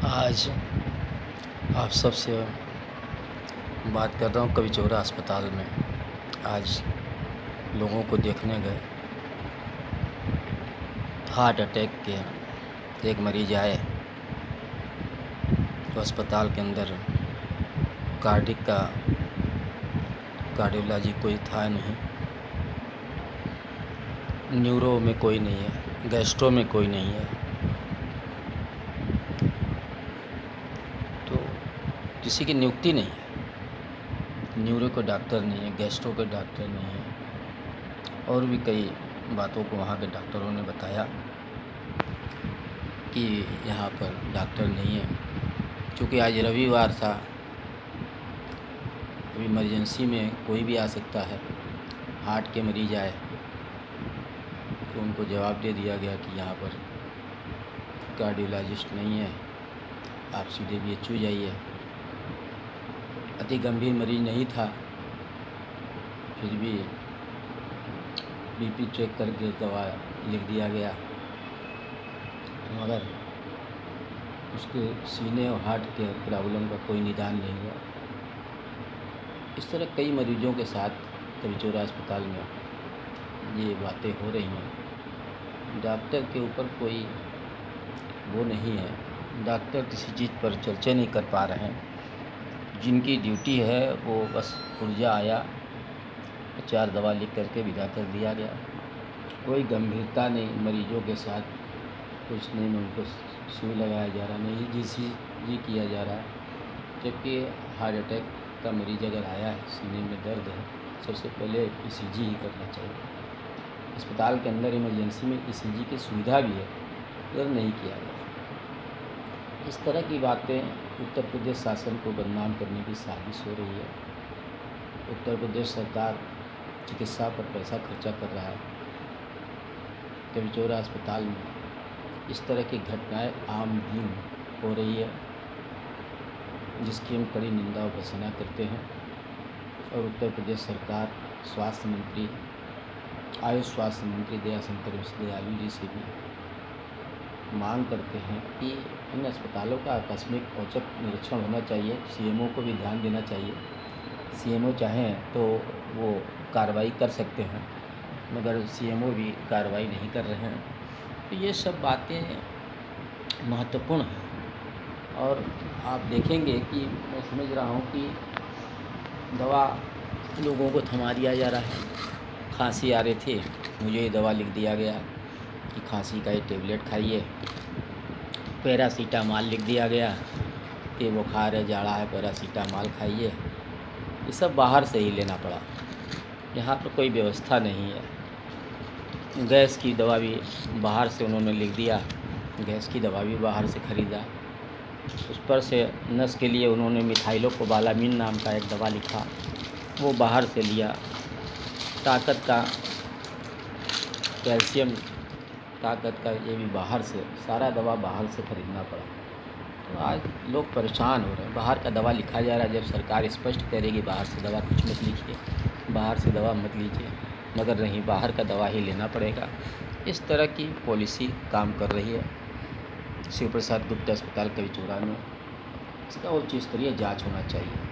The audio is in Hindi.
आज आप सबसे बात कर रहा हूँ कविचौरा अस्पताल में। आज लोगों को देखने गए, हार्ट अटैक के एक मरीज आए तो अस्पताल के अंदर कार्डियोलॉजी कोई था नहीं, न्यूरो में कोई नहीं है, गैस्ट्रो में कोई नहीं है, तो किसी की नियुक्ति नहीं है। न्यूरो का डॉक्टर नहीं है, गैस्ट्रो का डॉक्टर नहीं है, और भी कई बातों को वहाँ के डॉक्टरों ने बताया कि यहाँ पर डॉक्टर नहीं है। क्योंकि आज रविवार था, तो इमरजेंसी में कोई भी आ सकता है। हार्ट के मरीज आए तो उनको जवाब दे दिया गया कि यहाँ पर कार्डियोलॉजिस्ट नहीं है, आप सीधे BHU जाइए। अति गंभीर मरीज नहीं था, फिर भी BP चेक करके दवा लिख दिया गया, मगर उसके सीने और हार्ट के प्रॉब्लम का कोई निदान नहीं हुआ। इस तरह कई मरीजों के साथ कविचौरा अस्पताल में ये बातें हो रही हैं। डॉक्टर के ऊपर कोई वो नहीं है, डॉक्टर किसी चीज़ पर चर्चा नहीं कर पा रहे हैं। जिनकी ड्यूटी है वो बस पुर्जा आया, 4 दवा लिख करके विदा कर दिया गया। कोई गंभीरता नहीं मरीजों के साथ, कुछ नहीं, उनको सुई लगाया जा रहा, नहीं ECG किया जा रहा है। जबकि हार्ट अटैक का मरीज अगर आया है, सीने में दर्द है, सबसे पहले ECG ही करना चाहिए। अस्पताल के अंदर इमरजेंसी में ECG की सुविधा भी है, मगर नहीं किया गया। इस तरह की बातें उत्तर प्रदेश शासन को बदनाम करने की साजिश हो रही है। उत्तर प्रदेश सरकार चिकित्सा पर पैसा खर्चा कर रहा है। कविचौरा अस्पताल में इस तरह की घटनाएं आम दिन हो रही है, जिसकी हम कड़ी निंदा और भर्त्सना करते हैं। और उत्तर प्रदेश सरकार, स्वास्थ्य मंत्री, आयुष स्वास्थ्य मंत्री दयाशंकर दयालु जी से भी मांग करते हैं कि इन अस्पतालों का आकस्मिक औचक निरीक्षण होना चाहिए। CMO को भी ध्यान देना चाहिए। CMO चाहें तो वो कार्रवाई कर सकते हैं, मगर CMO भी कार्रवाई नहीं कर रहे हैं। तो ये सब बातें महत्वपूर्ण हैं। और आप देखेंगे कि मैं समझ रहा हूँ कि दवा लोगों को थमा दिया जा रहा है। खांसी आ रही थी, मुझे ये दवा लिख दिया गया कि खांसी का ये टेबलेट खाइए। पैरासीटामॉल लिख दिया गया कि बुखार है, जाड़ा है, पैरासीटामॉल खाइए। ये सब बाहर से ही लेना पड़ा, यहाँ पर कोई व्यवस्था नहीं है। गैस की दवा भी बाहर से उन्होंने लिख दिया, गैस की दवा भी बाहर से ख़रीदा। उस पर से नस के लिए उन्होंने मिथाइलोकोबालामिन नाम का एक दवा लिखा, वो बाहर से लिया। ताकत का, कैल्शियम ताकत का, ये भी बाहर से, सारा दवा बाहर से ख़रीदना पड़ा। तो आज लोग परेशान हो रहे हैं। बाहर का दवा लिखा जा रहा है, जब सरकार स्पष्ट करेगी बाहर से दवा कुछ मत लीजिए, बाहर से दवा मत लीजिए, मगर नहीं, बाहर का दवा ही लेना पड़ेगा। इस तरह की पॉलिसी काम कर रही है शिव प्रसाद गुप्ता अस्पताल कविचौरा में। इसका उच्च स्तरीय जांच होना चाहिए।